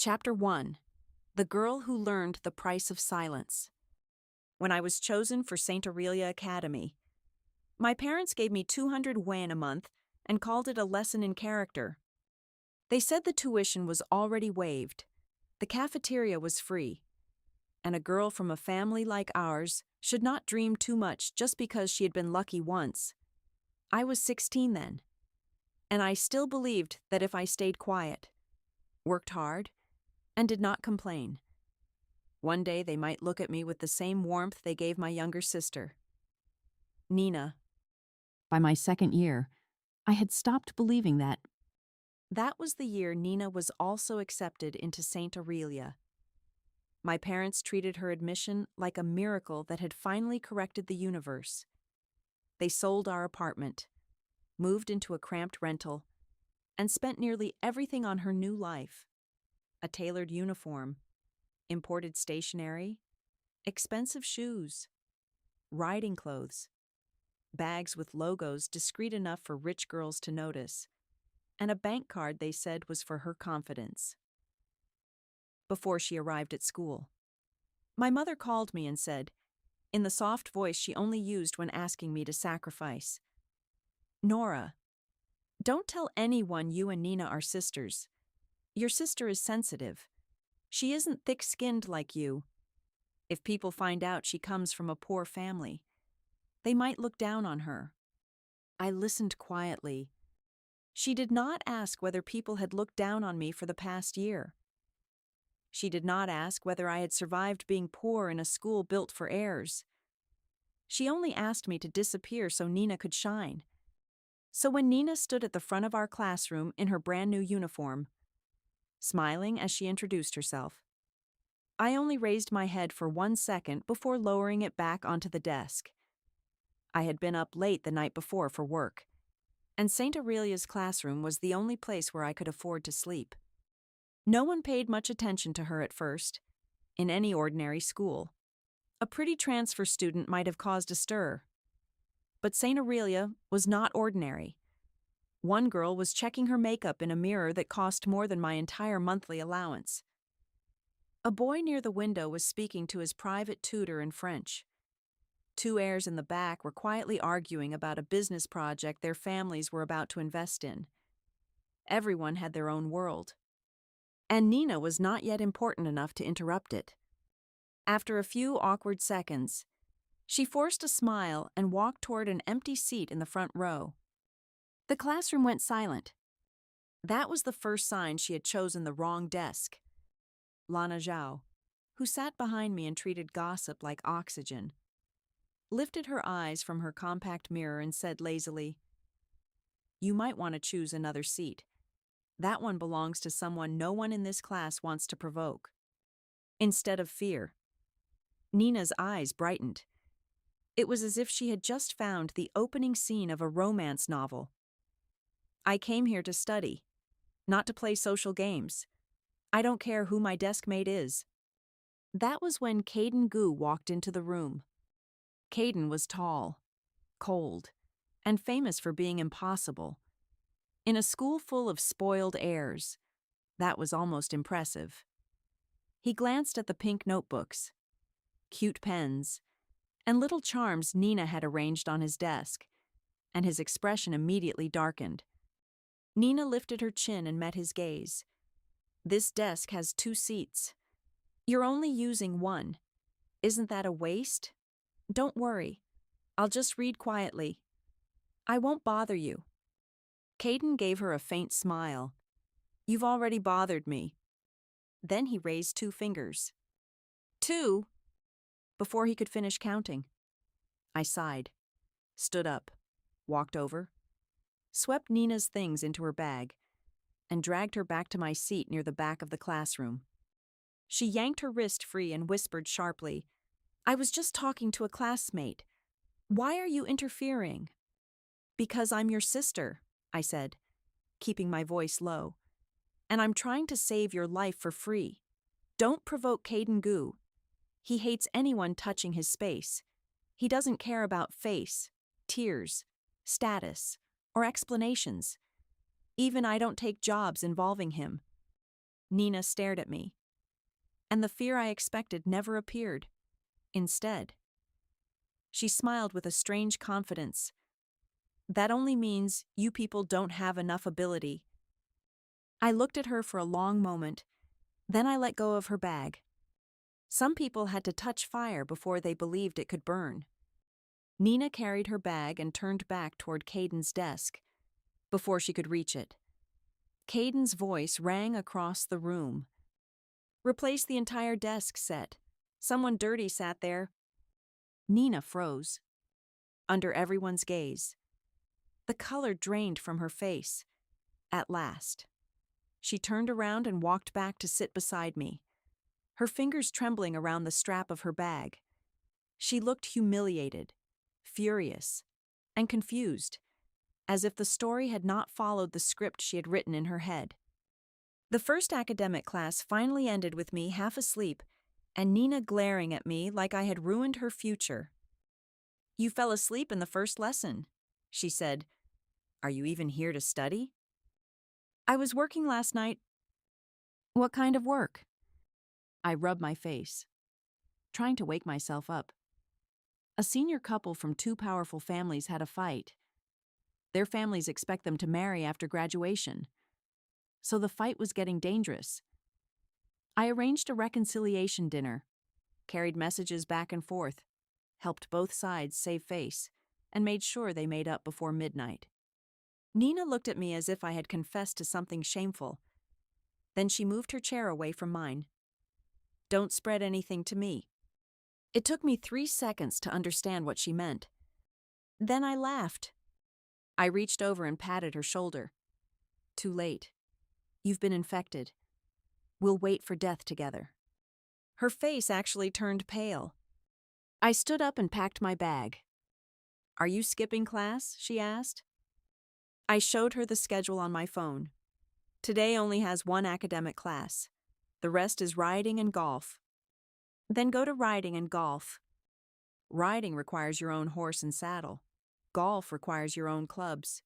Chapter 1. The Girl Who Learned the Price of Silence. When I was chosen for St. Aurelia Academy, my parents gave me 200 yuan a month and called it a lesson in character. They said the tuition was already waived, the cafeteria was free, and a girl from a family like ours should not dream too much just because she had been lucky once. I was 16 then, and I still believed that if I stayed quiet, worked hard, and did not complain, one day they might look at me with the same warmth they gave my younger sister, Nina. By my second year, I had stopped believing that. That was the year Nina was also accepted into St. Aurelia. My parents treated her admission like a miracle that had finally corrected the universe. They sold our apartment, moved into a cramped rental, and spent nearly everything on her new life. A tailored uniform, imported stationery, expensive shoes, riding clothes, bags with logos discreet enough for rich girls to notice, and a bank card they said was for her confidence. Before she arrived at school, my mother called me and said, in the soft voice she only used when asking me to sacrifice, "Nora, don't tell anyone you and Nina are sisters. Your sister is sensitive. She isn't thick-skinned like you. If people find out she comes from a poor family, they might look down on her." I listened quietly. She did not ask whether people had looked down on me for the past year. She did not ask whether I had survived being poor in a school built for heirs. She only asked me to disappear so Nina could shine. So when Nina stood at the front of our classroom in her brand new uniform, smiling as she introduced herself, I only raised my head for 1 second before lowering it back onto the desk. I had been up late the night before for work, and St. Aurelia's classroom was the only place where I could afford to sleep. No one paid much attention to her at first. In any ordinary school, a pretty transfer student might have caused a stir. But St. Aurelia was not ordinary. One girl was checking her makeup in a mirror that cost more than my entire monthly allowance. A boy near the window was speaking to his private tutor in French. 2 heirs in the back were quietly arguing about a business project their families were about to invest in. Everyone had their own world, and Nina was not yet important enough to interrupt it. After a few awkward seconds, she forced a smile and walked toward an empty seat in the front row. The classroom went silent. That was the first sign she had chosen the wrong desk. Lana Zhao, who sat behind me and treated gossip like oxygen, lifted her eyes from her compact mirror and said lazily, "You might want to choose another seat. That one belongs to someone no one in this class wants to provoke." Instead of fear, Nina's eyes brightened. It was as if she had just found the opening scene of a romance novel. "I came here to study, not to play social games. I don't care who my desk mate is." That was when Caden Gu walked into the room. Caden was tall, cold, and famous for being impossible. In a school full of spoiled heirs, that was almost impressive. He glanced at the pink notebooks, cute pens, and little charms Nina had arranged on his desk, and his expression immediately darkened. Nina lifted her chin and met his gaze. "This desk has 2 seats. You're only using one. Isn't that a waste? Don't worry. I'll just read quietly. I won't bother you." Caden gave her a faint smile. "You've already bothered me." Then he raised 2 fingers. "2?" Before he could finish counting. I sighed, stood up, walked over, swept Nina's things into her bag, and dragged her back to my seat near the back of the classroom. She yanked her wrist free and whispered sharply, "I was just talking to a classmate. Why are you interfering?" "Because I'm your sister," I said, keeping my voice low, "and I'm trying to save your life for free. Don't provoke Caden Gu. He hates anyone touching his space. He doesn't care about face, tears, status, or explanations. Even I don't take jobs involving him." Nina stared at me, and the fear I expected never appeared. Instead, she smiled with a strange confidence. That only means you people don't have enough ability. I looked at her for a long moment, then I let go of her bag. Some people had to touch fire before they believed it could burn. Nina carried her bag and turned back toward Caden's desk before she could reach it. Caden's voice rang across the room. Replace the entire desk set. Someone dirty sat there. Nina froze, under everyone's gaze. The color drained from her face. At last, she turned around and walked back to sit beside me, her fingers trembling around the strap of her bag. She looked humiliated, furious, and confused, as if the story had not followed the script she had written in her head. The first academic class finally ended with me half asleep and Nina glaring at me like I had ruined her future. "You fell asleep in the first lesson," she said. "Are you even here to study?" "I was working last night." "What kind of work?" I rubbed my face, trying to wake myself up. A senior couple from two powerful families had a fight. Their families expect them to marry after graduation, so the fight was getting dangerous. I arranged a reconciliation dinner, carried messages back and forth, helped both sides save face, and made sure they made up before midnight. Nina looked at me as if I had confessed to something shameful. Then she moved her chair away from mine. "Don't spread anything to me." It took me 3 seconds to understand what she meant. Then I laughed. I reached over and patted her shoulder. "Too late. You've been infected. We'll wait for death together." Her face actually turned pale. I stood up and packed my bag. "Are you skipping class?" she asked. I showed her the schedule on my phone. Today only has 1 academic class. The rest is riding and golf. "Then go to riding and golf." Riding requires your own horse and saddle. Golf requires your own clubs.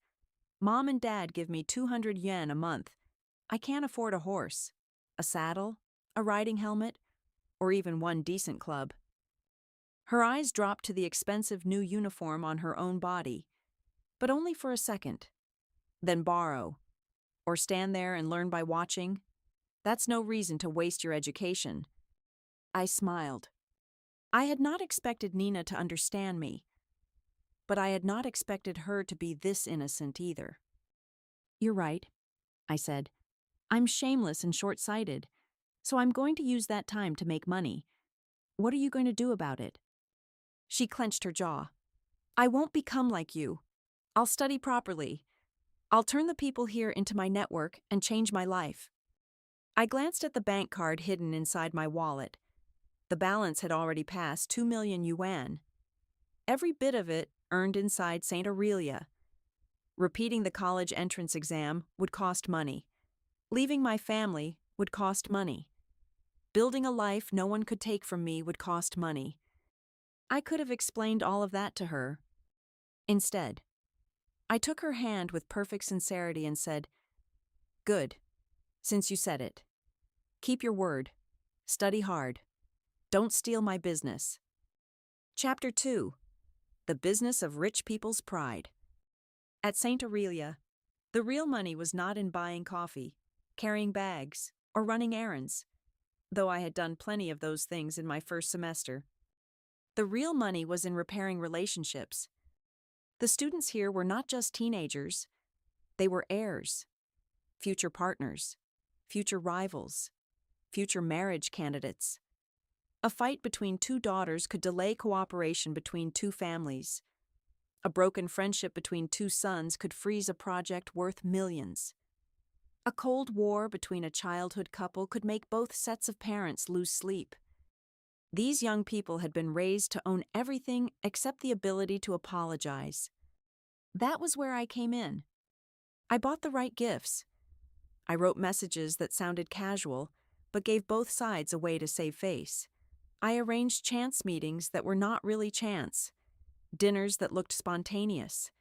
Mom and Dad give me 200 yen a month. I can't afford a horse, a saddle, a riding helmet, or even one decent club. Her eyes dropped to the expensive new uniform on her own body, but only for a second. Then borrow, or stand there and learn by watching. That's no reason to waste your education. I smiled. I had not expected Nina to understand me, but I had not expected her to be this innocent either. "You're right," I said. "I'm shameless and short-sighted, so I'm going to use that time to make money. What are you going to do about it?" She clenched her jaw. "I won't become like you. I'll study properly. I'll turn the people here into my network and change my life." I glanced at the bank card hidden inside my wallet. The balance had already passed 2 million yuan. Every bit of it earned inside St. Aurelia. Repeating the college entrance exam would cost money. Leaving my family would cost money. Building a life no one could take from me would cost money. I could have explained all of that to her. Instead, I took her hand with perfect sincerity and said, "Good, since you said it. Keep your word. Study hard. Don't steal my business." Chapter 2. The Business of Rich People's Pride. At St. Aurelia, the real money was not in buying coffee, carrying bags, or running errands, though I had done plenty of those things in my first semester. The real money was in repairing relationships. The students here were not just teenagers, they were heirs, future partners, future rivals, future marriage candidates. A fight between 2 daughters could delay cooperation between 2 families. A broken friendship between 2 sons could freeze a project worth millions. A cold war between a childhood couple could make both sets of parents lose sleep. These young people had been raised to own everything except the ability to apologize. That was where I came in. I bought the right gifts. I wrote messages that sounded casual, but gave both sides a way to save face. I arranged chance meetings that were not really chance, dinners that looked spontaneous,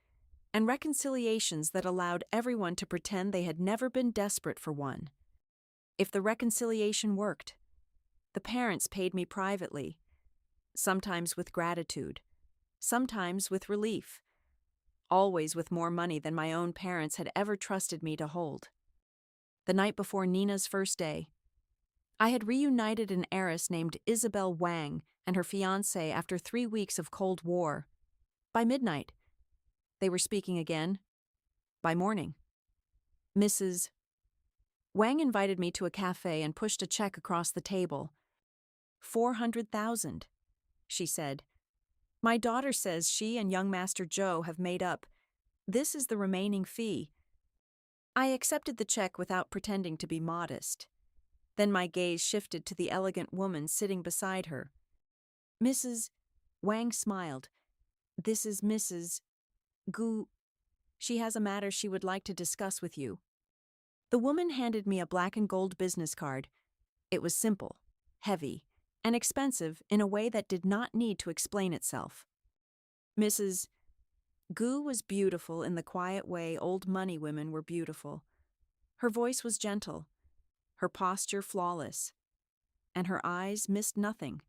and reconciliations that allowed everyone to pretend they had never been desperate for one. if the reconciliation worked. The parents paid me privately, sometimes with gratitude, sometimes with relief, always with more money than my own parents had ever trusted me to hold. The night before Nina's first day, I had reunited an heiress named Isabel Wang and her fiancé after 3 weeks of Cold War. By midnight, they were speaking again. By morning, Mrs. Wang invited me to a cafe and pushed a check across the table. 400,000, she said. My daughter says she and young Master Joe have made up. This is the remaining fee. I accepted the check without pretending to be modest. Then my gaze shifted to the elegant woman sitting beside her. Mrs. Wang smiled. This is Mrs. Gu. She has a matter she would like to discuss with you. The woman handed me a black and gold business card. It was simple, heavy, and expensive in a way that did not need to explain itself. Mrs. Gu was beautiful in the quiet way old money women were beautiful. Her voice was gentle, her posture flawless, and her eyes missed nothing.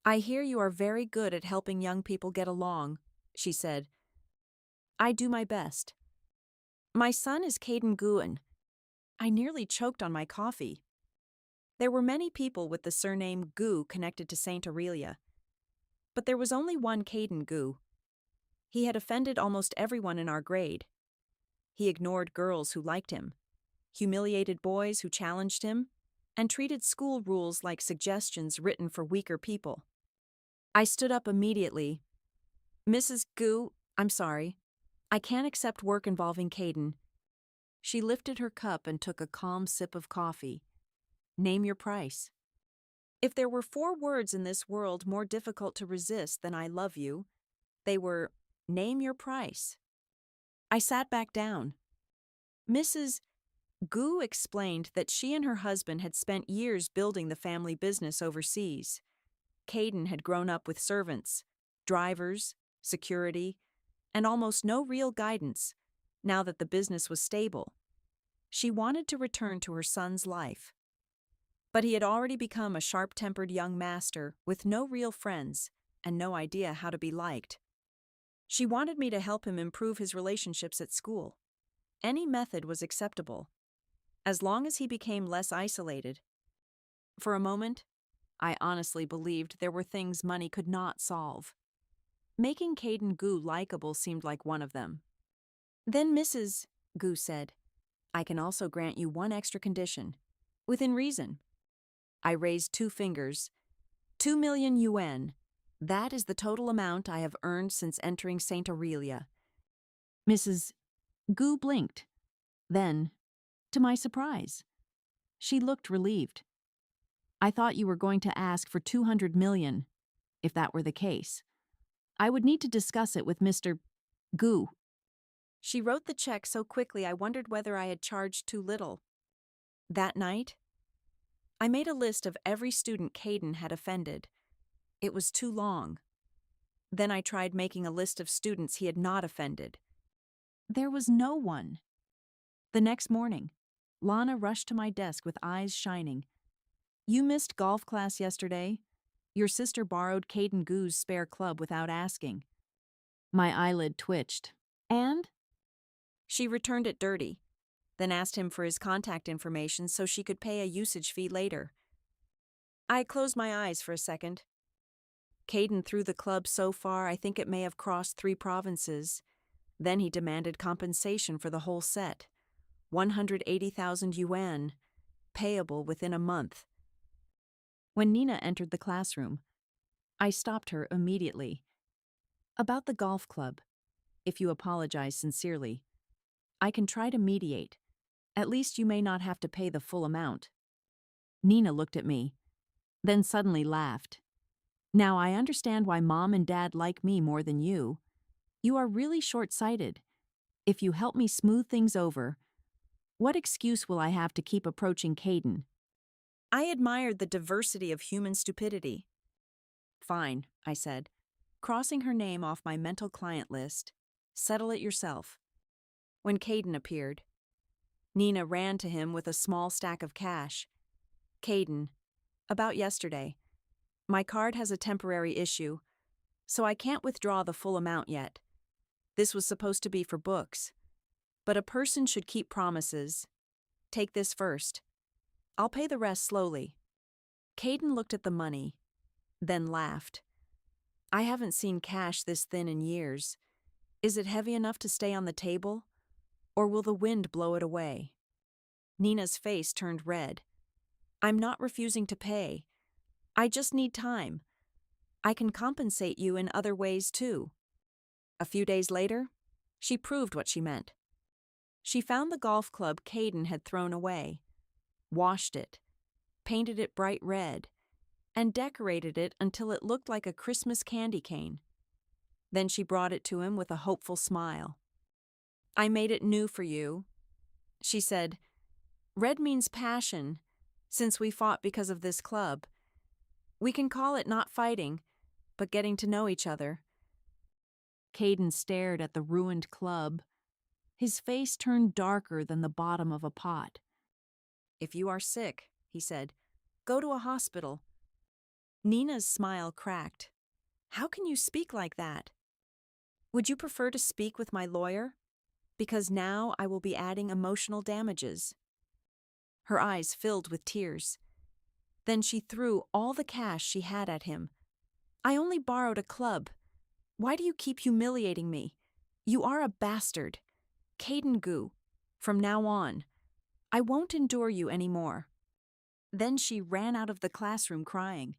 I hear you are very good at helping young people get along, she said. I do my best. My son is Caden Gu. I nearly choked on my coffee. There were many people with the surname Gu connected to Saint Aurelia, but there was only one Caden Gu. He had offended almost everyone in our grade. He ignored girls who liked him, humiliated boys who challenged him, and treated school rules like suggestions written for weaker people. I stood up immediately. Mrs. Gu, I'm sorry. I can't accept work involving Caden. She lifted her cup and took a calm sip of coffee. Name your price. If there were 4 words in this world more difficult to resist than I love you, they were, name your price. I sat back down. Mrs. Gu explained that she and her husband had spent years building the family business overseas. Caden had grown up with servants, drivers, security, and almost no real guidance now that the business was stable. She wanted to return to her son's life. But he had already become a sharp-tempered young master with no real friends and no idea how to be liked. She wanted me to help him improve his relationships at school. Any method was acceptable, as long as he became less isolated. For a moment, I honestly believed there were things money could not solve. Making Caden Gu likable seemed like one of them. Then Mrs. Gu said, I can also grant you 1 extra condition, within reason. I raised 2 fingers. 2 million yuan. That is the total amount I have earned since entering Saint Aurelia. Mrs. Gu blinked. Then, to my surprise, she looked relieved. I thought you were going to ask for 200 million, if that were the case. I would need to discuss it with Mr. Gu. She wrote the check so quickly I wondered whether I had charged too little. That night, I made a list of every student Caden had offended. It was too long. Then I tried making a list of students he had not offended. There was no one. The next morning, Lana rushed to my desk with eyes shining. You missed golf class yesterday. Your sister borrowed Caden Gu's spare club without asking. My eyelid twitched. And? She returned it dirty, then asked him for his contact information so she could pay a usage fee later. I closed my eyes for a second. Caden threw the club so far I think it may have crossed 3 provinces. Then he demanded compensation for the whole set. 180,000 yuan, payable within a month. When Nina entered the classroom, I stopped her immediately. About the golf club, if you apologize sincerely, I can try to mediate. At least you may not have to pay the full amount. Nina looked at me, then suddenly laughed. Now I understand why Mom and Dad like me more than you. You are really short-sighted. If you help me smooth things over, what excuse will I have to keep approaching Caden? I admired the diversity of human stupidity. Fine, I said, crossing her name off my mental client list. Settle it yourself. When Caden appeared, Nina ran to him with a small stack of cash. Caden, about yesterday. My card has a temporary issue, so I can't withdraw the full amount yet. This was supposed to be for books. But a person should keep promises. Take this first. I'll pay the rest slowly. Caden looked at the money, then laughed. I haven't seen cash this thin in years. Is it heavy enough to stay on the table? Or will the wind blow it away? Nina's face turned red. I'm not refusing to pay. I just need time. I can compensate you in other ways too. A few days later, she proved what she meant. She found the golf club Caden had thrown away, washed it, painted it bright red, and decorated it until it looked like a Christmas candy cane. Then she brought it to him with a hopeful smile. I made it new for you. She said, red means passion, since we fought because of this club. We can call it not fighting, but getting to know each other. Caden stared at the ruined club. His face turned darker than the bottom of a pot. If you are sick, he said, go to a hospital. Nina's smile cracked. How can you speak like that? Would you prefer to speak with my lawyer? Because now I will be adding emotional damages. Her eyes filled with tears. Then she threw all the cash she had at him. I only borrowed a club. Why do you keep humiliating me? You are a bastard. Caden Gu. From now on, I won't endure you anymore. Then she ran out of the classroom crying.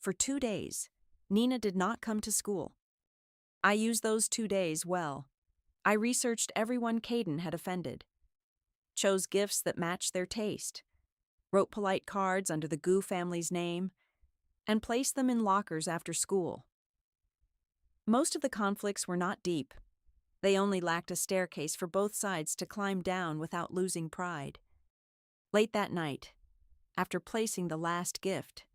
For 2 days, Nina did not come to school. I used those 2 days well. I researched everyone Caden had offended, chose gifts that matched their taste, wrote polite cards under the Gu family's name, and placed them in lockers after school. Most of the conflicts were not deep. They only lacked a staircase for both sides to climb down without losing pride. Late that night, after placing the last gift,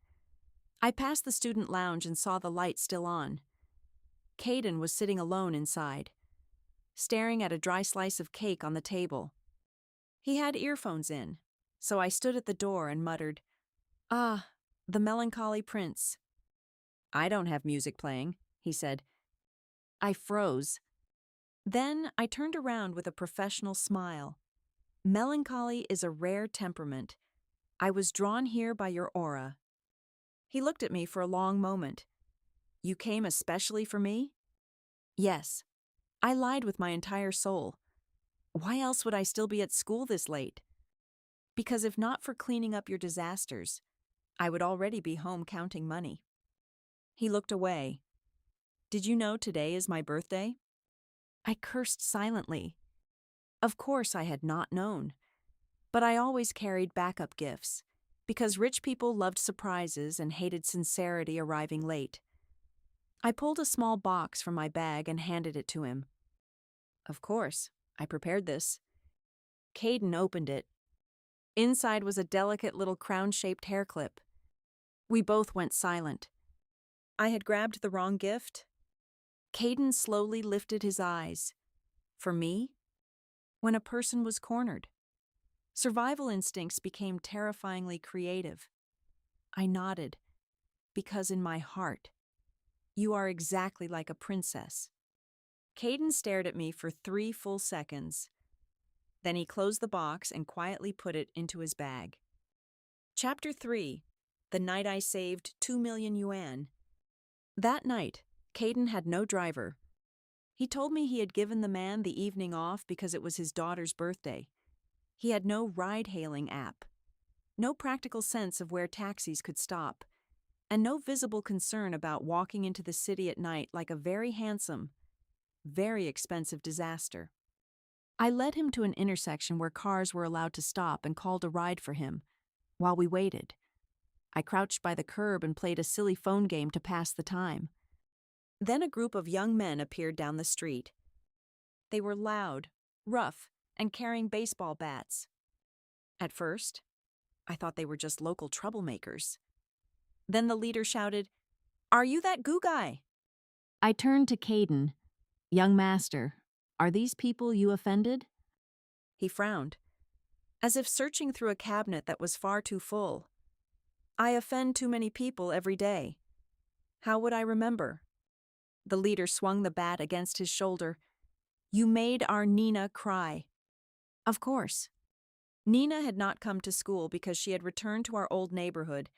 I passed the student lounge and saw the light still on. Caden was sitting alone inside, staring at a dry slice of cake on the table. He had earphones in, so I stood at the door and muttered, "Ah, the melancholy prince." "I don't have music playing," he said. I froze. Then I turned around with a professional smile. "Melancholy is a rare temperament. I was drawn here by your aura." He looked at me for a long moment. "You came especially for me?" "Yes. I lied with my entire soul. Why else would I still be at school this late? Because if not for cleaning up your disasters, I would already be home counting money." He looked away. "Did you know today is my birthday?" I cursed silently. Of course I had not known. But I always carried backup gifts, because rich people loved surprises and hated sincerity arriving late. I pulled a small box from my bag and handed it to him. "Of course, I prepared this." Caden opened it. Inside was a delicate little crown-shaped hair clip. We both went silent. I had grabbed the wrong gift. Caden slowly lifted his eyes. For me? When a person was cornered. Survival instincts became terrifyingly creative. I nodded, because in my heart, you are exactly like a princess. Caden stared at me for 3 full seconds. Then he closed the box and quietly put it into his bag. Chapter 3. The Night I Saved 2 Million Yuan. That night, Caden had no driver. He told me he had given the man the evening off because it was his daughter's birthday. He had no ride-hailing app, no practical sense of where taxis could stop, and no visible concern about walking into the city at night like a very handsome, very expensive disaster. I led him to an intersection where cars were allowed to stop and called a ride for him, while we waited. I crouched by the curb and played a silly phone game to pass the time. Then a group of young men appeared down the street. They were loud, rough, and carrying baseball bats. At first, I thought they were just local troublemakers. Then the leader shouted, "Are you that Gu guy?" I turned to Caden. "Young master, are these people you offended?" He frowned. as if searching through a cabinet that was far too full. I offend too many people every day. How would I remember? The leader swung the bat against his shoulder. You made our Nina cry. Of course. Nina had not come to school because she had returned to our old neighborhood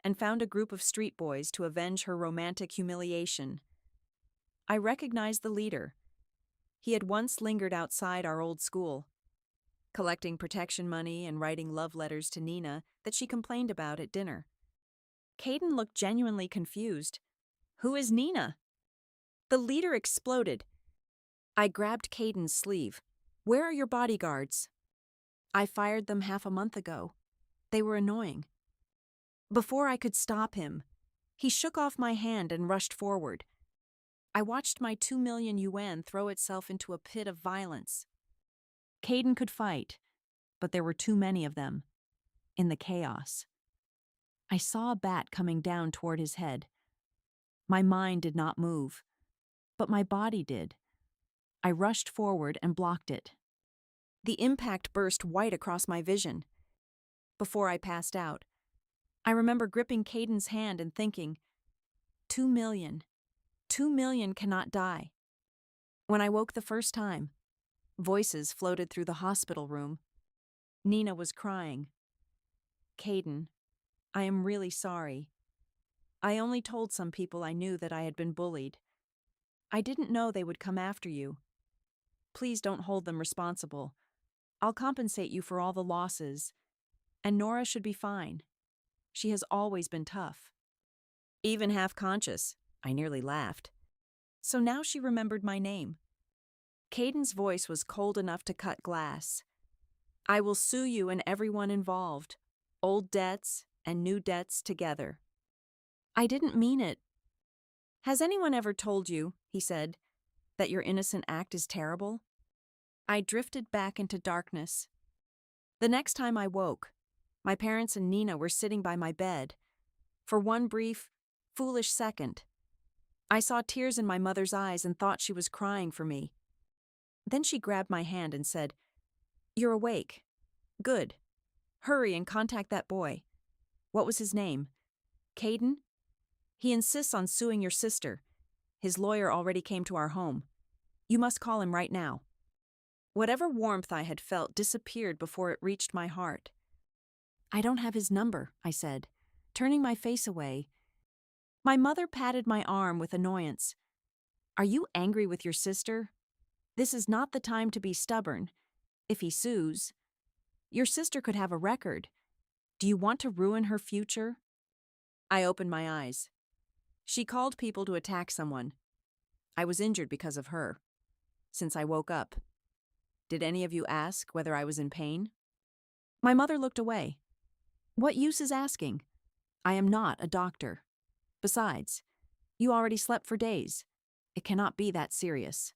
and found a group of street boys to avenge her romantic humiliation. I recognized the leader. He had once lingered outside our old school, collecting protection money and writing love letters to Nina that she complained about at dinner. Caden looked genuinely confused. Who is Nina? The leader exploded. I grabbed Caden's sleeve. Where are your bodyguards? I fired them half a month ago. They were annoying. Before I could stop him, he shook off my hand and rushed forward. I watched my 2 million yuan throw itself into a pit of violence. Caden could fight, but there were too many of them. In the chaos, I saw a bat coming down toward his head. My mind did not move, but my body did. I rushed forward and blocked it. The impact burst white across my vision. Before I passed out, I remember gripping Caden's hand and thinking, 2 million. 2 million cannot die. When I woke the first time, voices floated through the hospital room. Nina was crying. Caden, I am really sorry. I only told some people I knew that I had been bullied. I didn't know they would come after you. Please don't hold them responsible. I'll compensate you for all the losses. And Nora should be fine. She has always been tough. Even half-conscious, I nearly laughed. So now she remembered my name. Caden's voice was cold enough to cut glass. I will sue you and everyone involved, old debts and new debts together. I didn't mean it. Has anyone ever told you, he said, that your innocent act is terrible? I drifted back into darkness. The next time I woke, my parents and Nina were sitting by my bed. For one brief, foolish second, I saw tears in my mother's eyes and thought she was crying for me. Then she grabbed my hand and said, You're awake. Good. Hurry and contact that boy. What was his name? Caden? He insists on suing your sister. His lawyer already came to our home. You must call him right now. Whatever warmth I had felt disappeared before it reached my heart. I don't have his number, I said, turning my face away. My mother patted my arm with annoyance. Are you angry with your sister? This is not the time to be stubborn. If he sues, your sister could have a record. Do you want to ruin her future? I opened my eyes. She called people to attack someone. I was injured because of her. Since I woke up. Did any of you ask whether I was in pain? My mother looked away. What use is asking? I am not a doctor. Besides, you already slept for days. It cannot be that serious.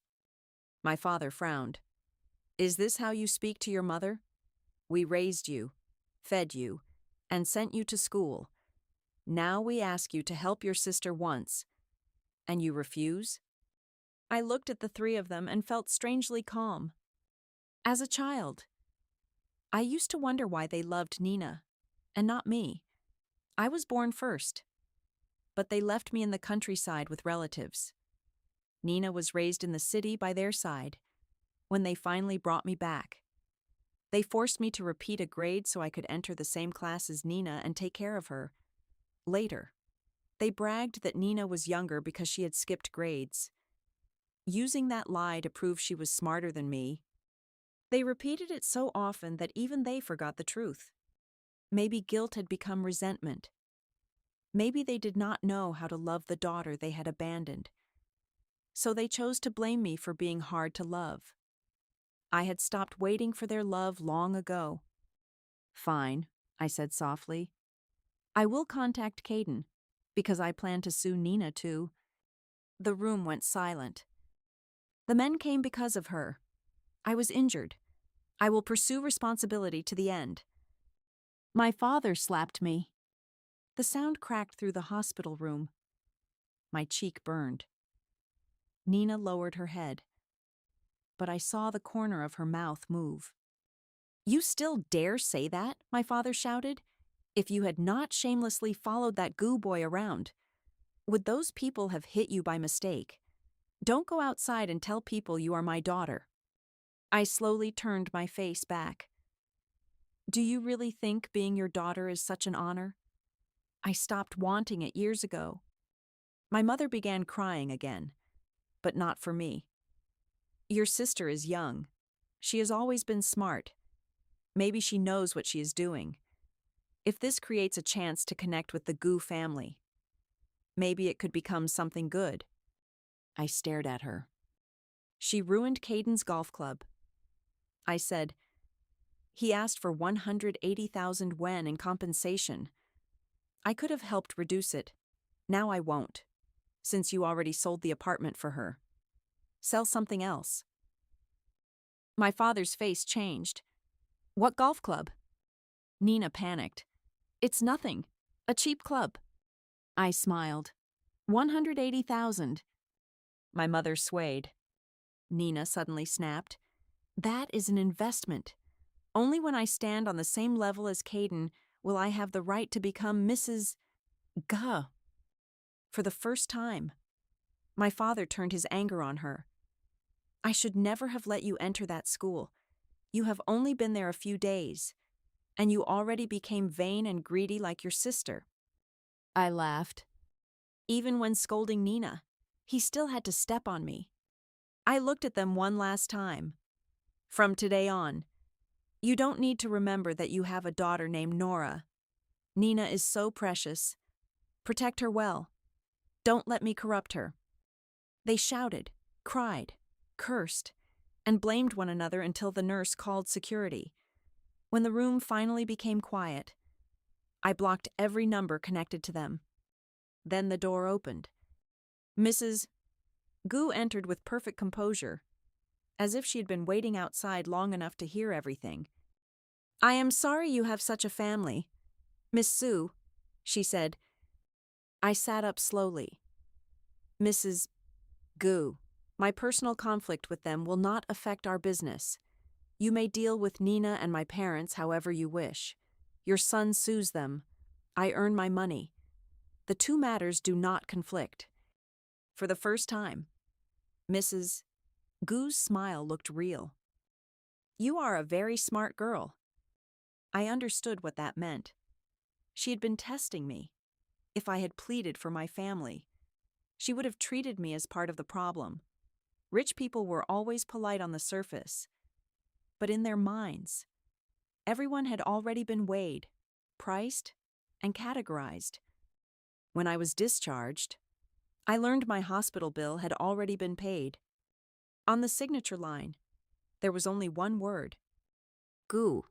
My father frowned. Is this how you speak to your mother? We raised you, fed you, and sent you to school. Now we ask you to help your sister once, and you refuse? I looked at the three of them and felt strangely calm. As a child, I used to wonder why they loved Nina, and not me. I was born first, but they left me in the countryside with relatives. Nina was raised in the city by their side. When they finally brought me back, they forced me to repeat a grade so I could enter the same class as Nina and take care of her. Later, they bragged that Nina was younger because she had skipped grades. Using that lie to prove she was smarter than me, they repeated it so often that even they forgot the truth. Maybe guilt had become resentment. Maybe they did not know how to love the daughter they had abandoned. So they chose to blame me for being hard to love. I had stopped waiting for their love long ago. Fine, I said softly. I will contact Caden, because I plan to sue Nina too. The room went silent. The men came because of her. I was injured. I will pursue responsibility to the end. My father slapped me. The sound cracked through the hospital room. My cheek burned. Nina lowered her head, but I saw the corner of her mouth move. You still dare say that? My father shouted. If you had not shamelessly followed that Gu boy around, would those people have hit you by mistake? Don't go outside and tell people you are my daughter. I slowly turned my face back. Do you really think being your daughter is such an honor? I stopped wanting it years ago. My mother began crying again, but not for me. Your sister is young. She has always been smart. Maybe she knows what she is doing. If this creates a chance to connect with the Gu family, maybe it could become something good. I stared at her. She ruined Caden's golf club. I said, he asked for 180,000 yen in compensation. I could have helped reduce it. Now I won't, since you already sold the apartment for her. Sell something else. My father's face changed. What golf club? Nina panicked. It's nothing. A cheap club. I smiled. 180,000. My mother swayed. Nina suddenly snapped. That is an investment. Only when I stand on the same level as Caden will I have the right to become Mrs. Gu. For the first time, my father turned his anger on her. I should never have let you enter that school. You have only been there a few days, and you already became vain and greedy like your sister. I laughed. Even when scolding Nina, he still had to step on me. I looked at them one last time. From today on, you don't need to remember that you have a daughter named Nora. Nina is so precious. Protect her well. Don't let me corrupt her. They shouted, cried, cursed, and blamed one another until the nurse called security. When the room finally became quiet, I blocked every number connected to them. Then the door opened. Mrs. Gu entered with perfect composure, as if she had been waiting outside long enough to hear everything. I am sorry you have such a family. Miss Sue, she said. I sat up slowly. Mrs. Gu, my personal conflict with them will not affect our business. You may deal with Nina and my parents however you wish. Your son sues them. I earn my money. The two matters do not conflict. For the first time, Mrs. Gu's smile looked real. You are a very smart girl. I understood what that meant. She had been testing me. If I had pleaded for my family, she would have treated me as part of the problem. Rich people were always polite on the surface, but in their minds, everyone had already been weighed, priced, and categorized. When I was discharged, I learned my hospital bill had already been paid. On the signature line, there was only one word: Gu.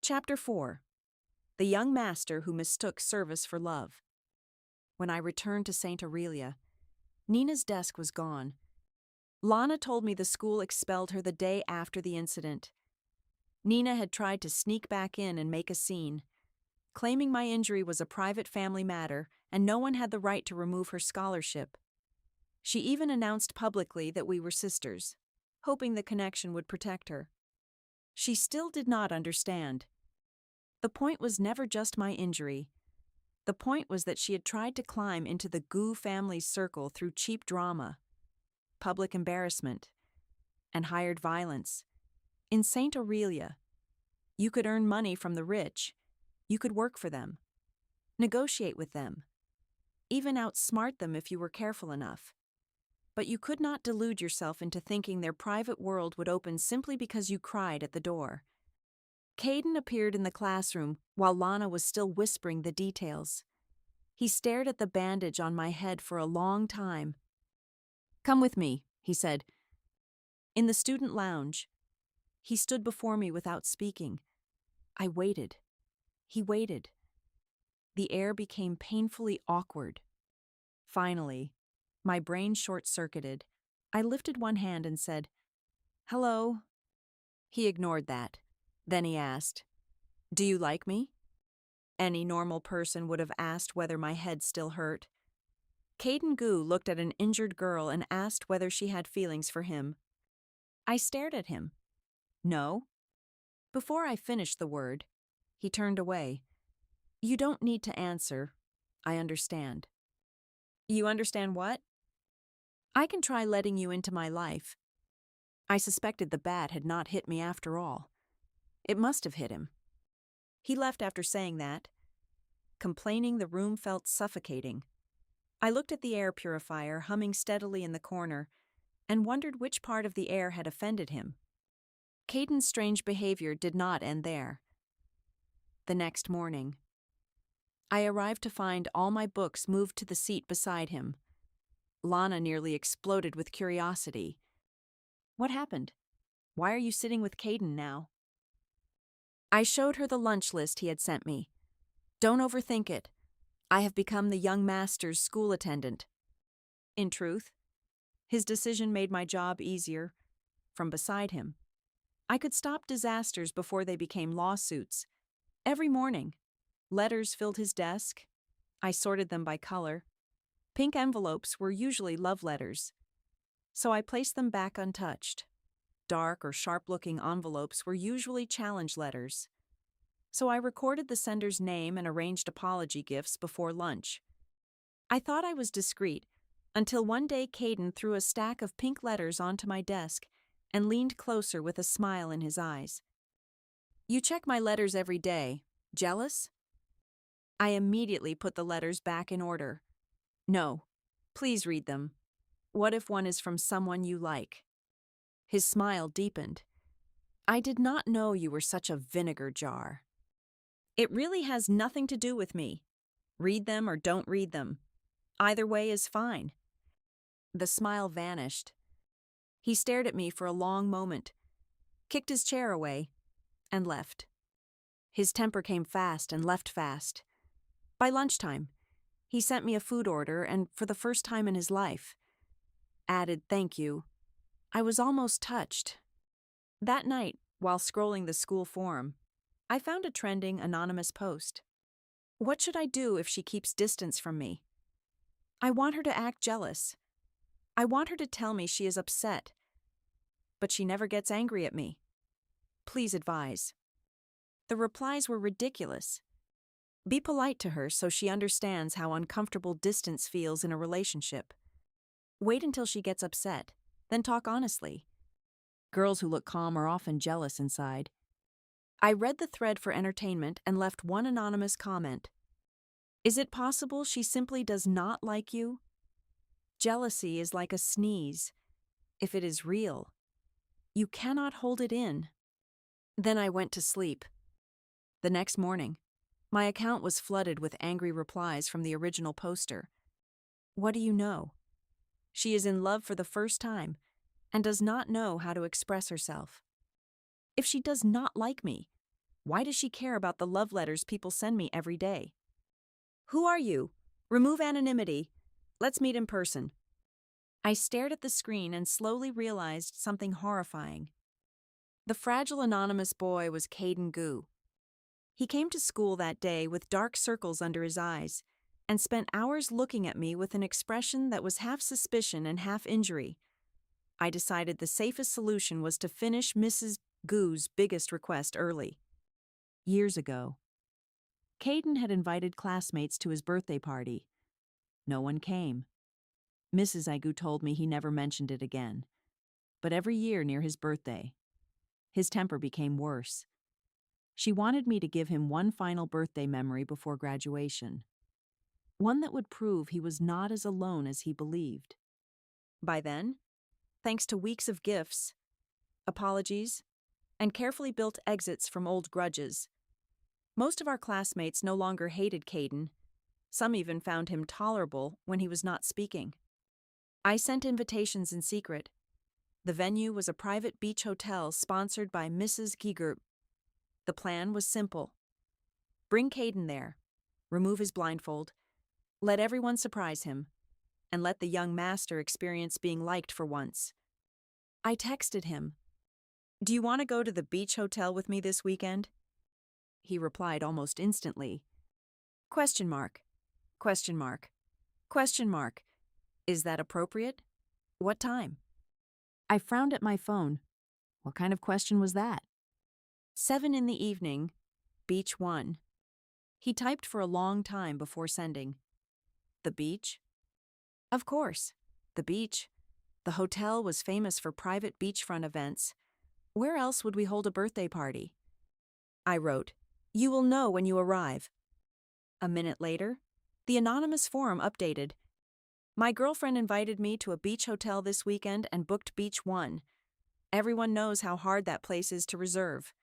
Chapter 4. The Young Master Who Mistook Service for Love. When I returned to St. Aurelia, Nina's desk was gone. Lana told me the school expelled her the day after the incident. Nina had tried to sneak back in and make a scene, claiming my injury was a private family matter and no one had the right to remove her scholarship. She even announced publicly that we were sisters, hoping the connection would protect her. She still did not understand. The point was never just my injury. The point was that she had tried to climb into the Gu family's circle through cheap drama, public embarrassment, and hired violence. In St. Aurelia, you could earn money from the rich, you could work for them, negotiate with them, even outsmart them if you were careful enough. But you could not delude yourself into thinking their private world would open simply because you cried at the door. Caden appeared in the classroom while Lana was still whispering the details. He stared at the bandage on my head for a long time. Come with me, he said. In the student lounge, he stood before me without speaking. I waited. He waited. The air became painfully awkward. Finally, my brain short-circuited. I lifted one hand and said, "Hello." He ignored that. Then he asked, "Do you like me?" Any normal person would have asked whether my head still hurt. Caden Gu looked at an injured girl and asked whether she had feelings for him. I stared at him. No. Before I finished the word, he turned away. You don't need to answer. I understand. You understand what? I can try letting you into my life. I suspected the bat had not hit me after all. It must have hit him. He left after saying that. Complaining, the room felt suffocating. I looked at the air purifier humming steadily in the corner and wondered which part of the air had offended him. Caden's strange behavior did not end there. The next morning, I arrived to find all my books moved to the seat beside him. Lana nearly exploded with curiosity. What happened? Why are you sitting with Caden now? I showed her the lunch list he had sent me. Don't overthink it. I have become the young master's school attendant. In truth, his decision made my job easier. From beside him, I could stop disasters before they became lawsuits. Every morning, letters filled his desk. I sorted them by color. Pink envelopes were usually love letters, so I placed them back untouched. Dark or sharp-looking envelopes were usually challenge letters, so I recorded the sender's name and arranged apology gifts before lunch. I thought I was discreet until one day Caden threw a stack of pink letters onto my desk and leaned closer with a smile in his eyes. You check my letters every day. Jealous? I immediately put the letters back in order. No, please read them. What if one is from someone you like? His smile deepened. I did not know you were such a vinegar jar. It really has nothing to do with me. Read them or don't read them. Either way is fine. The smile vanished. He stared at me for a long moment, kicked his chair away, and left. His temper came fast and left fast. By lunchtime, he sent me a food order and, for the first time in his life, added thank you. I was almost touched. That night, while scrolling the school forum, I found a trending anonymous post. What should I do if she keeps distance from me? I want her to act jealous. I want her to tell me she is upset, but she never gets angry at me. Please advise. The replies were ridiculous. Be polite to her so she understands how uncomfortable distance feels in a relationship. Wait until she gets upset, then talk honestly. Girls who look calm are often jealous inside. I read the thread for entertainment and left one anonymous comment. Is it possible she simply does not like you? Jealousy is like a sneeze. If it is real, you cannot hold it in. Then I went to sleep. The next morning, my account was flooded with angry replies from the original poster. What do you know? She is in love for the first time and does not know how to express herself. If she does not like me, why does she care about the love letters people send me every day? Who are you? Remove anonymity. Let's meet in person. I stared at the screen and slowly realized something horrifying. The fragile anonymous boy was Caden Gu. He came to school that day with dark circles under his eyes and spent hours looking at me with an expression that was half suspicion and half injury. I decided the safest solution was to finish Mrs. Gu's biggest request early. Years ago, Caden had invited classmates to his birthday party. No one came. Mrs. Igu told me he never mentioned it again. But every year near his birthday, his temper became worse. She wanted me to give him one final birthday memory before graduation. One that would prove he was not as alone as he believed. By then, thanks to weeks of gifts, apologies, and carefully built exits from old grudges, most of our classmates no longer hated Caden. Some even found him tolerable when he was not speaking. I sent invitations in secret. The venue was a private beach hotel sponsored by Mrs. Giger. The plan was simple. Bring Caden there, remove his blindfold, let everyone surprise him, and let the young master experience being liked for once. I texted him, "Do you want to go to the beach hotel with me this weekend?" He replied almost instantly, Question mark, question mark, question mark. Is that appropriate? What time? I frowned at my phone. What kind of question was that? 7 in the evening, Beach 1. He typed for a long time before sending. The beach? Of course, the beach. The hotel was famous for private beachfront events. Where else would we hold a birthday party? I wrote, "You will know when you arrive." A minute later, the anonymous forum updated. My girlfriend invited me to a beach hotel this weekend and booked Beach 1. Everyone knows how hard that place is to reserve.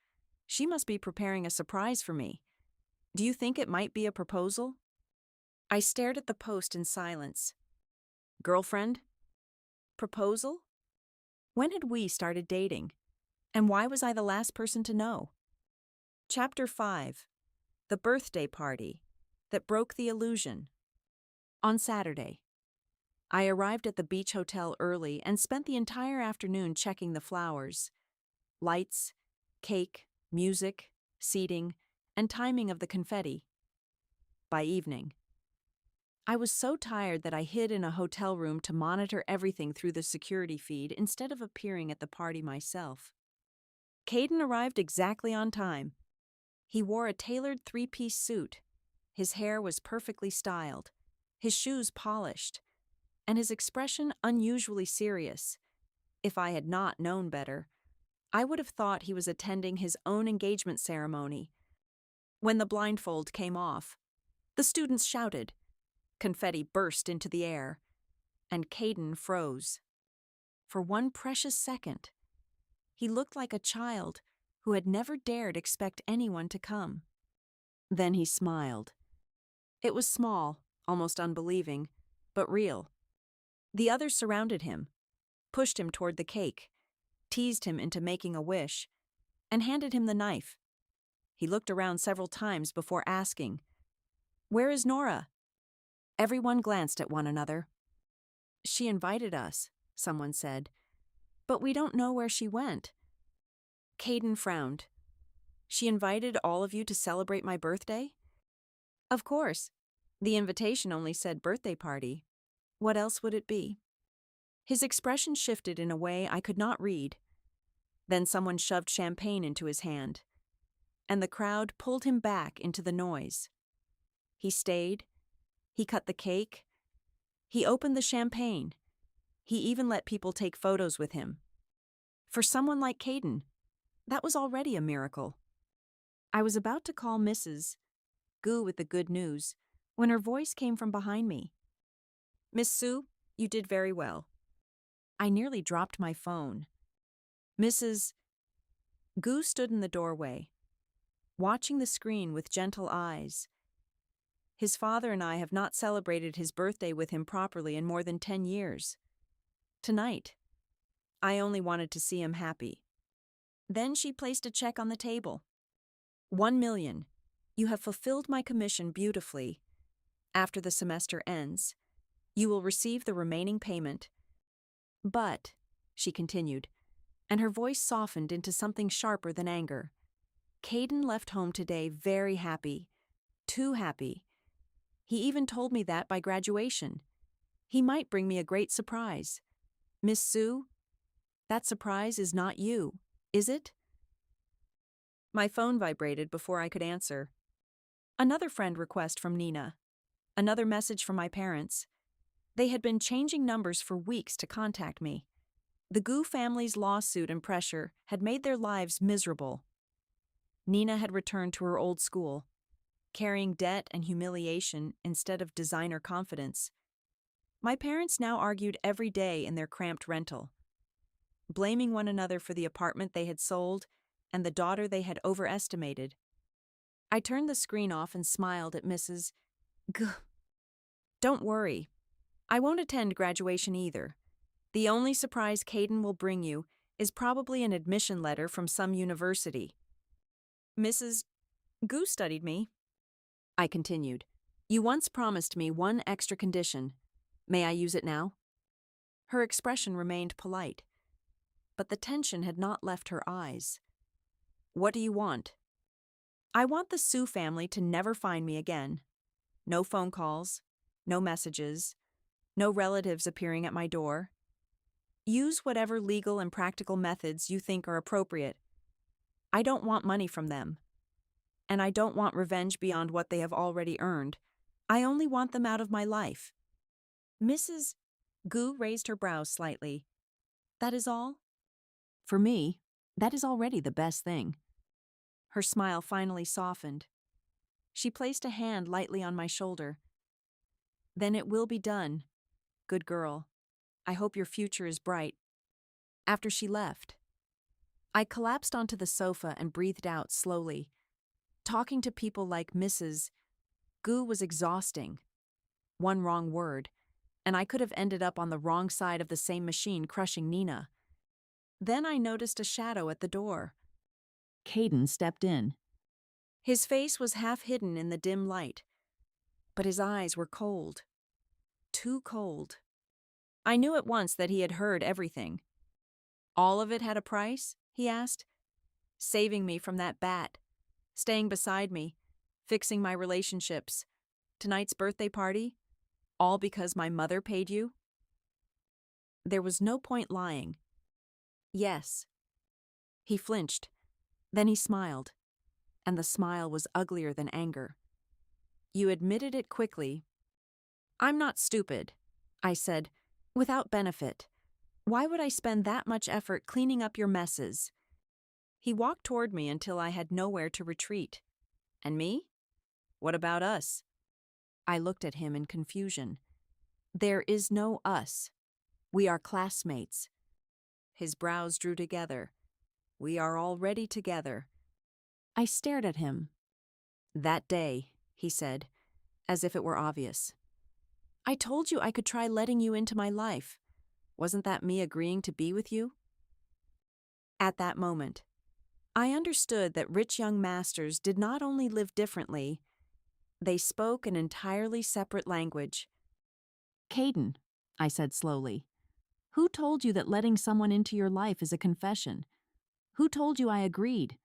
She must be preparing a surprise for me. Do you think it might be a proposal? I stared at the post in silence. Girlfriend? Proposal? When had we started dating? And why was I the last person to know? Chapter 5. The birthday party that broke the illusion. On Saturday, I arrived at the beach hotel early and spent the entire afternoon checking the flowers, lights, cake, music, seating, and timing of the confetti. By evening, I was so tired that I hid in a hotel room to monitor everything through the security feed instead of appearing at the party myself. Caden arrived exactly on time. He wore a tailored three-piece suit. His hair was perfectly styled, his shoes polished, and his expression unusually serious. If I had not known better, I would have thought he was attending his own engagement ceremony. When the blindfold came off, the students shouted, confetti burst into the air, and Caden froze. For one precious second, he looked like a child who had never dared expect anyone to come. Then he smiled. It was small, almost unbelieving, but real. The others surrounded him, pushed him toward the cake, teased him into making a wish, and handed him the knife. He looked around several times before asking, "Where is Nora?" Everyone glanced at one another. "She invited us," someone said, "but we don't know where she went." Caden frowned. "She invited all of you to celebrate my birthday?" "Of course. The invitation only said birthday party. What else would it be?" His expression shifted in a way I could not read. Then someone shoved champagne into his hand, and the crowd pulled him back into the noise. He stayed. He cut the cake. He opened the champagne. He even let people take photos with him. For someone like Caden, that was already a miracle. I was about to call Mrs. Gu with the good news when her voice came from behind me. "Miss Sue, you did very well." I nearly dropped my phone. Mrs. Gu stood in the doorway, watching the screen with gentle eyes. His father and I have not celebrated his birthday with him properly in more than 10 years. Tonight, I only wanted to see him happy. Then she placed a check on the table. 1 million. You have fulfilled my commission beautifully. After the semester ends, you will receive the remaining payment. But, she continued, and her voice softened into something sharper than anger, Caden left home today very happy. Too happy. He even told me that by graduation. He might bring me a great surprise. Miss Sue, that surprise is not you, is it? My phone vibrated before I could answer. Another friend request from Nina. Another message from my parents. They had been changing numbers for weeks to contact me. The Gu family's lawsuit and pressure had made their lives miserable. Nina had returned to her old school, carrying debt and humiliation instead of designer confidence. My parents now argued every day in their cramped rental, blaming one another for the apartment they had sold and the daughter they had overestimated. I turned the screen off and smiled at Mrs. Gu. "Don't worry. I won't attend graduation either. The only surprise Caden will bring you is probably an admission letter from some university." "Mrs. Gu studied me," I continued. "You once promised me one extra condition. May I use it now?" Her expression remained polite, but the tension had not left her eyes. "What do you want?" "I want the Sue family to never find me again. No phone calls, no messages, no relatives appearing at my door. Use whatever legal and practical methods you think are appropriate. I don't want money from them. And I don't want revenge beyond what they have already earned. I only want them out of my life. Mrs. Gu raised her brows slightly. That is all? For me, that is already the best thing. Her smile finally softened. She placed a hand lightly on my shoulder. Then it will be done. Good girl. I hope your future is bright. After she left, I collapsed onto the sofa and breathed out slowly. Talking to people like Mrs. Gu was exhausting. One wrong word, and I could have ended up on the wrong side of the same machine crushing Nina. Then I noticed a shadow at the door. Caden stepped in. His face was half hidden in the dim light, but his eyes were cold. Too cold. I knew at once that he had heard everything. All of it had a price? He asked. Saving me from that bat, staying beside me, fixing my relationships, tonight's birthday party, all because my mother paid you? There was no point lying. Yes. He flinched. Then he smiled, and the smile was uglier than anger. You admitted it quickly. I'm not stupid, I said, without benefit. Why would I spend that much effort cleaning up your messes? He walked toward me until I had nowhere to retreat. And me? What about us? I looked at him in confusion. There is no us. We are classmates. His brows drew together. We are already together. I stared at him. That day, he said, as if it were obvious. I told you I could try letting you into my life. Wasn't that me agreeing to be with you? At that moment, I understood that rich young masters did not only live differently, they spoke an entirely separate language. Caden, I said slowly, who told you that letting someone into your life is a confession? Who told you I agreed?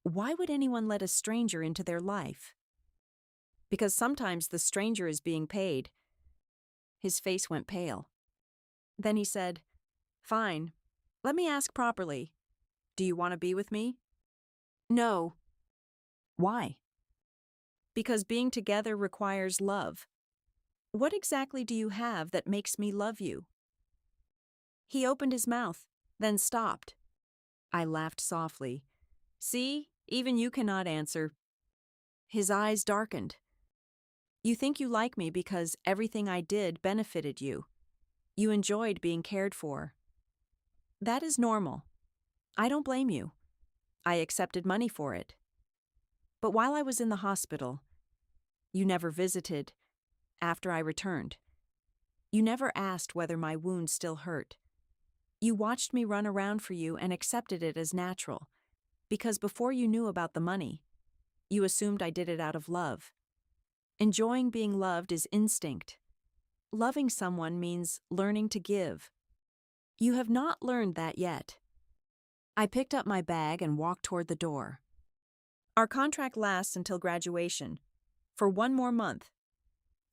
Why would anyone let a stranger into their life? Because sometimes the stranger is being paid. His face went pale. Then he said, Fine, let me ask properly. Do you want to be with me? No. Why? Because being together requires love. What exactly do you have that makes me love you? He opened his mouth, then stopped. I laughed softly. See, even you cannot answer. His eyes darkened. You think you like me because everything I did benefited you. You enjoyed being cared for. That is normal. I don't blame you. I accepted money for it. But while I was in the hospital, you never visited after I returned. You never asked whether my wound still hurt. You watched me run around for you and accepted it as natural, because before you knew about the money, you assumed I did it out of love. Enjoying being loved is instinct. Loving someone means learning to give. You have not learned that yet. I picked up my bag and walked toward the door. Our contract lasts until graduation, for 1 more month.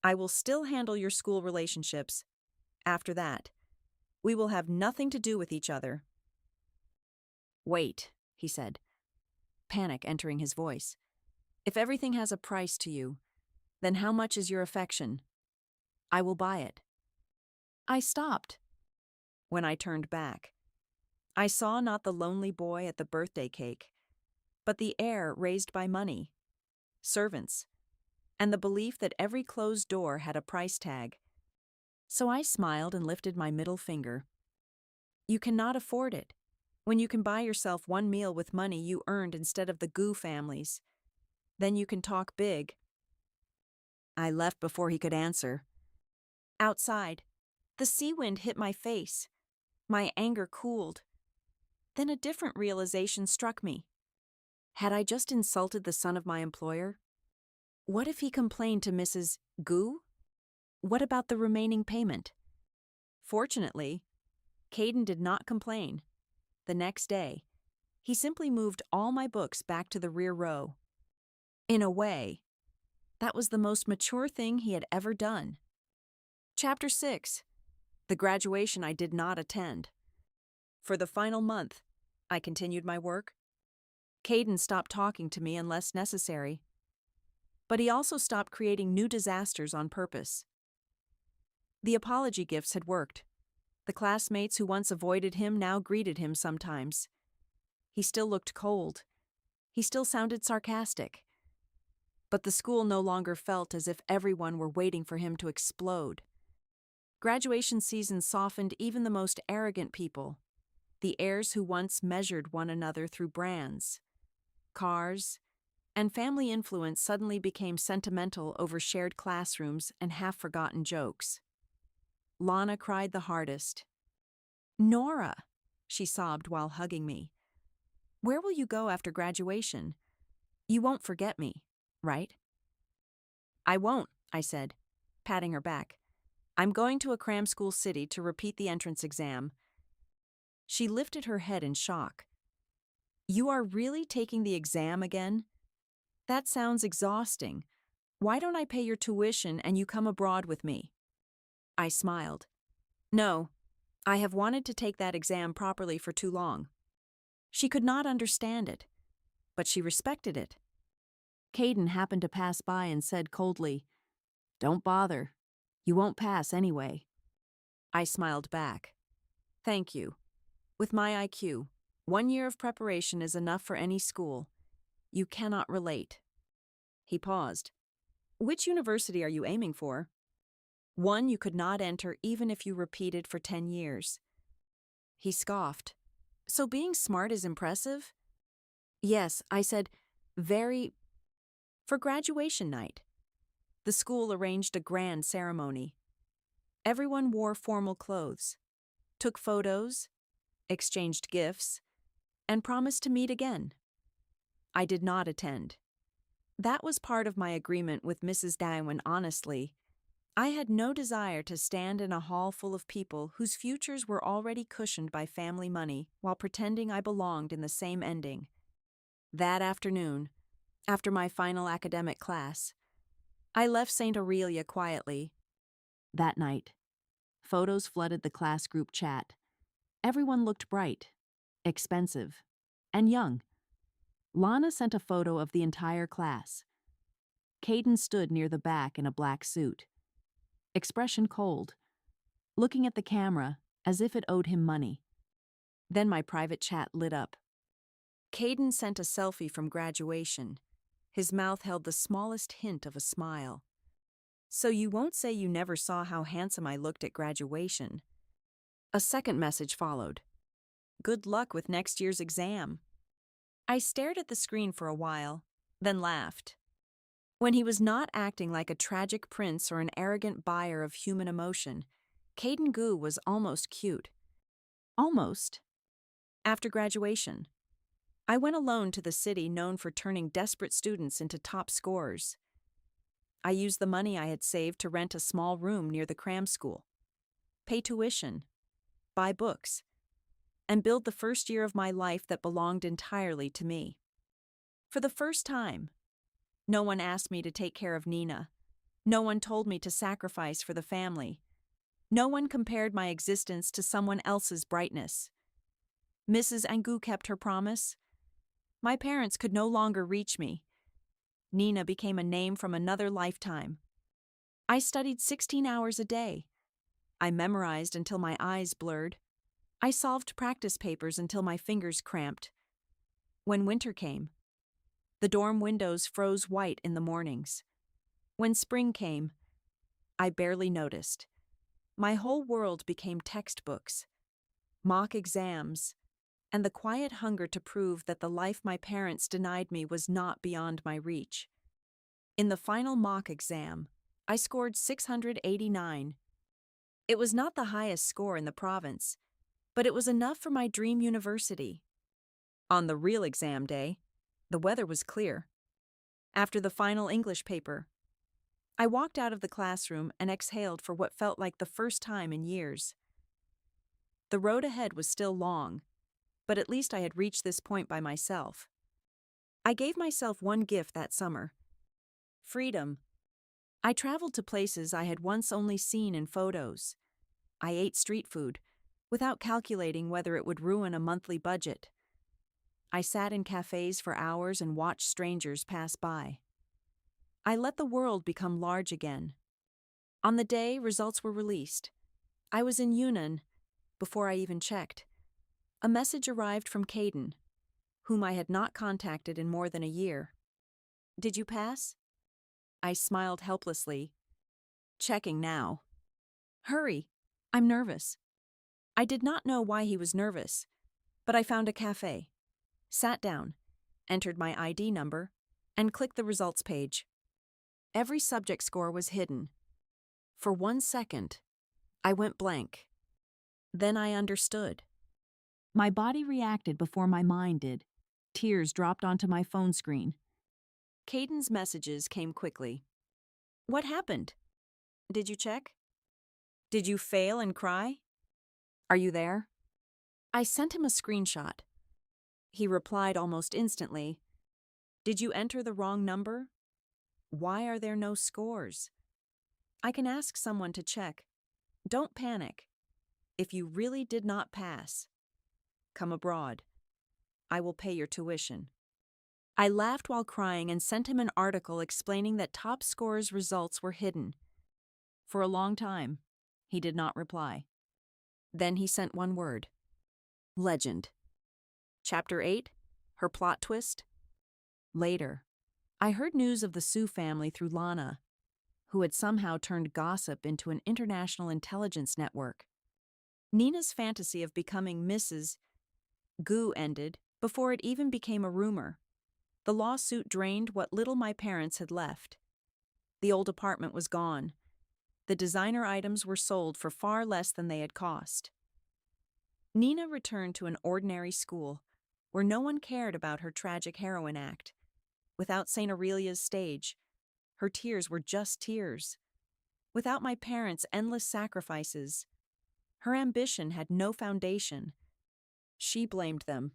I will still handle your school relationships. After that, we will have nothing to do with each other. Wait, he said, panic entering his voice. If everything has a price to you, then how much is your affection? I will buy it. I stopped. When I turned back, I saw not the lonely boy at the birthday cake, but the heir raised by money, servants, and the belief that every closed door had a price tag. So I smiled and lifted my middle finger. You cannot afford it, when you can buy yourself 1 meal with money you earned instead of the Gu families. Then you can talk big. I left before he could answer. Outside, the sea wind hit my face. My anger cooled. Then a different realization struck me. Had I just insulted the son of my employer? What if he complained to Mrs. Gu? What about the remaining payment? Fortunately, Caden did not complain. The next day, he simply moved all my books back to the rear row. In a way, that was the most mature thing he had ever done. Chapter 6. The graduation I did not attend. For the final month, I continued my work. Caden stopped talking to me unless necessary. But he also stopped creating new disasters on purpose. The apology gifts had worked. The classmates who once avoided him now greeted him sometimes. He still looked cold. He still sounded sarcastic. But the school no longer felt as if everyone were waiting for him to explode. Graduation season softened even the most arrogant people, the heirs who once measured one another through brands, cars, and family influence suddenly became sentimental over shared classrooms and half-forgotten jokes. Lana cried the hardest. "Nora," she sobbed while hugging me. "Where will you go after graduation? You won't forget me, right?" "I won't," I said, patting her back. "I'm going to a cram school city to repeat the entrance exam." She lifted her head in shock. "You are really taking the exam again? That sounds exhausting. Why don't I pay your tuition and you come abroad with me?" I smiled. "No, I have wanted to take that exam properly for too long." She could not understand it, but she respected it. Caden happened to pass by and said coldly, "Don't bother. You won't pass anyway." I smiled back. "Thank you. With my IQ, 1 year of preparation is enough for any school. You cannot relate." He paused. "Which university are you aiming for?" "One you could not enter even if you repeated for 10 years. He scoffed. "So being smart is impressive?" "Yes," I said, "very." For graduation night, the school arranged a grand ceremony. Everyone wore formal clothes, took photos, exchanged gifts, and promised to meet again. I did not attend. That was part of my agreement with Mrs. Darwin. Honestly, I had no desire to stand in a hall full of people whose futures were already cushioned by family money while pretending I belonged in the same ending. That afternoon, after my final academic class, I left St. Aurelia quietly. That night, photos flooded the class group chat. Everyone looked bright, expensive, and young. Lana sent a photo of the entire class. Caden stood near the back in a black suit, expression cold, looking at the camera as if it owed him money. Then my private chat lit up. Caden sent a selfie from graduation. His mouth held the smallest hint of a smile. "So you won't say you never saw how handsome I looked at graduation." A second message followed. "Good luck with next year's exam." I stared at the screen for a while, then laughed. When he was not acting like a tragic prince or an arrogant buyer of human emotion, Caden Gu was almost cute. Almost. After graduation, I went alone to the city known for turning desperate students into top scorers. I used the money I had saved to rent a small room near the cram school, pay tuition, buy books, and build the first year of my life that belonged entirely to me. For the first time, no one asked me to take care of Nina. No one told me to sacrifice for the family. No one compared my existence to someone else's brightness. Mrs. Gu kept her promise. My parents could no longer reach me. Nina became a name from another lifetime. I studied 16 hours a day. I memorized until my eyes blurred. I solved practice papers until my fingers cramped. When winter came, the dorm windows froze white in the mornings. When spring came, I barely noticed. My whole world became textbooks, mock exams, and the quiet hunger to prove that the life my parents denied me was not beyond my reach. In the final mock exam, I scored 689. It was not the highest score in the province, but it was enough for my dream university. On the real exam day, the weather was clear. After the final English paper, I walked out of the classroom and exhaled for what felt like the first time in years. The road ahead was still long, but at least I had reached this point by myself. I gave myself one gift that summer: freedom. I traveled to places I had once only seen in photos. I ate street food, without calculating whether it would ruin a monthly budget. I sat in cafes for hours and watched strangers pass by. I let the world become large again. On the day results were released, I was in Yunnan before I even checked. A message arrived from Caden, whom I had not contacted in more than a year. "Did you pass?" I smiled helplessly. "Checking now." "Hurry, I'm nervous." I did not know why he was nervous, but I found a cafe, sat down, entered my ID number, and clicked the results page. Every subject score was hidden. For 1 second, I went blank. Then I understood. My body reacted before my mind did. Tears dropped onto my phone screen. Caden's messages came quickly. "What happened? Did you check? Did you fail and cry? Are you there?" I sent him a screenshot. He replied almost instantly. "Did you enter the wrong number? Why are there no scores? I can ask someone to check. Don't panic. If you really did not pass, come abroad. I will pay your tuition." I laughed while crying and sent him an article explaining that top scorers' results were hidden. For a long time, he did not reply. Then he sent one word. Legend. Chapter 8, Her Plot Twist. Later, I heard news of the Sue family through Lana, who had somehow turned gossip into an international intelligence network. Nina's fantasy of becoming Mrs. Gu ended before it even became a rumor. The lawsuit drained what little my parents had left. The old apartment was gone. The designer items were sold for far less than they had cost. Nina returned to an ordinary school, where no one cared about her tragic heroine act. Without St. Aurelia's stage, her tears were just tears. Without my parents' endless sacrifices, her ambition had no foundation. She blamed them.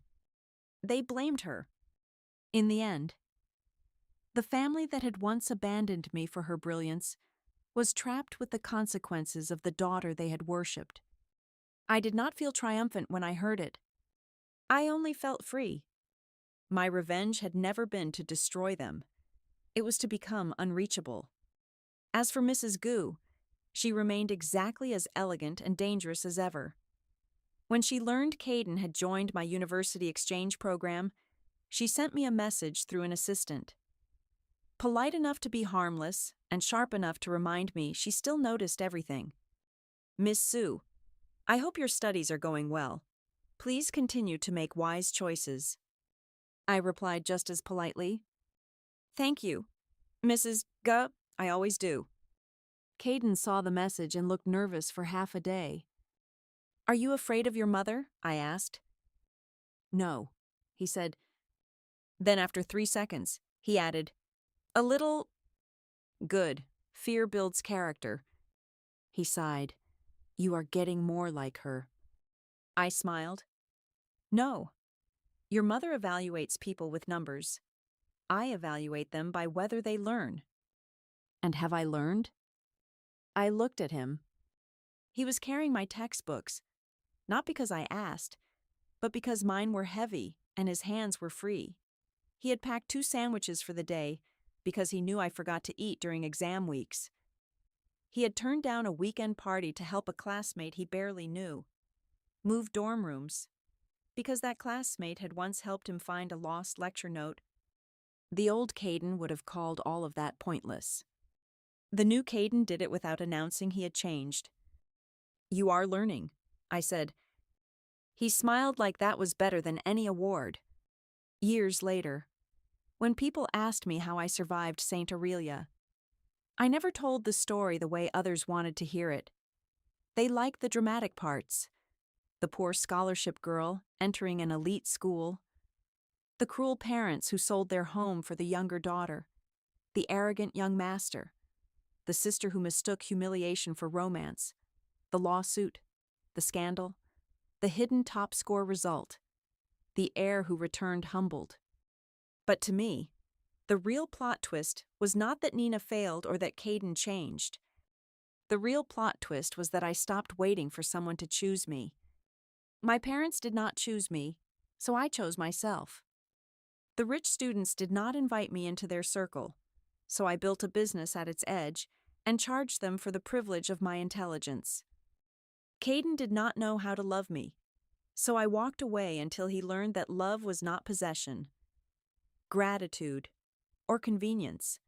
They blamed her. In the end, the family that had once abandoned me for her brilliance was trapped with the consequences of the daughter they had worshipped. I did not feel triumphant when I heard it. I only felt free. My revenge had never been to destroy them. It was to become unreachable. As for Mrs. Gu, she remained exactly as elegant and dangerous as ever. When she learned Caden had joined my university exchange program, she sent me a message through an assistant. Polite enough to be harmless and sharp enough to remind me she still noticed everything. "Miss Sue, I hope your studies are going well. Please continue to make wise choices." I replied just as politely. "Thank you, Mrs. Gu, I always do." Caden saw the message and looked nervous for half a day. "Are you afraid of your mother?" I asked. "No," he said. Then after 3 seconds, he added, "A little." "Good. Fear builds character." He sighed. "You are getting more like her." I smiled. "No. Your mother evaluates people with numbers. I evaluate them by whether they learn." "And have I learned?" I looked at him. He was carrying my textbooks, not because I asked, but because mine were heavy and his hands were free. He had packed 2 sandwiches for the day because he knew I forgot to eat during exam weeks. He had turned down a weekend party to help a classmate he barely knew, move dorm rooms, because that classmate had once helped him find a lost lecture note. The old Caden would have called all of that pointless. The new Caden did it without announcing he had changed. "You are learning," I said. He smiled like that was better than any award. Years later, when people asked me how I survived St. Aurelia, I never told the story the way others wanted to hear it. They liked the dramatic parts. The poor scholarship girl entering an elite school. The cruel parents who sold their home for the younger daughter. The arrogant young master. The sister who mistook humiliation for romance. The lawsuit. The scandal. The hidden top score result. The heir who returned humbled. But to me, the real plot twist was not that Nina failed or that Caden changed. The real plot twist was that I stopped waiting for someone to choose me. My parents did not choose me. so I chose myself. The rich students did not invite me into their circle, so I built a business at its edge and charged them for the privilege of my intelligence. Caden did not know how to love me, so I walked away until he learned that love was not possession, gratitude, or convenience.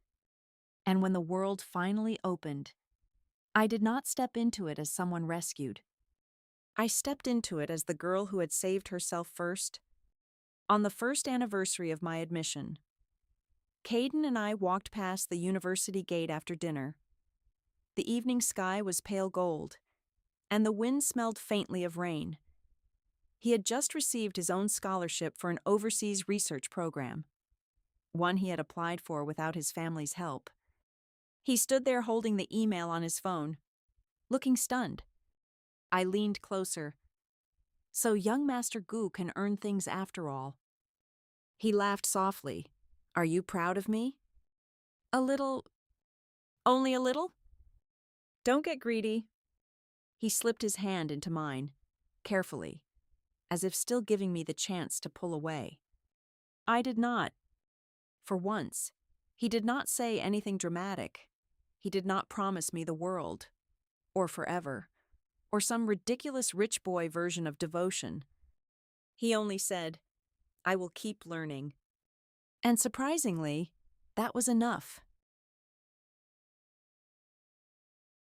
And when the world finally opened, I did not step into it as someone rescued. I stepped into it as the girl who had saved herself first. On the first anniversary of my admission, Caden and I walked past the university gate after dinner. The evening sky was pale gold, and the wind smelled faintly of rain. He had just received his own scholarship for an overseas research program, one he had applied for without his family's help. He stood there holding the email on his phone, looking stunned. I leaned closer. So young Master Gu can earn things after all. He laughed softly. Are you proud of me? A little. Only a little? Don't get greedy. He slipped his hand into mine, carefully, as if still giving me the chance to pull away. I did not. For once, he did not say anything dramatic. He did not promise me the world, or forever, or some ridiculous rich boy version of devotion. He only said, I will keep learning. And surprisingly, that was enough.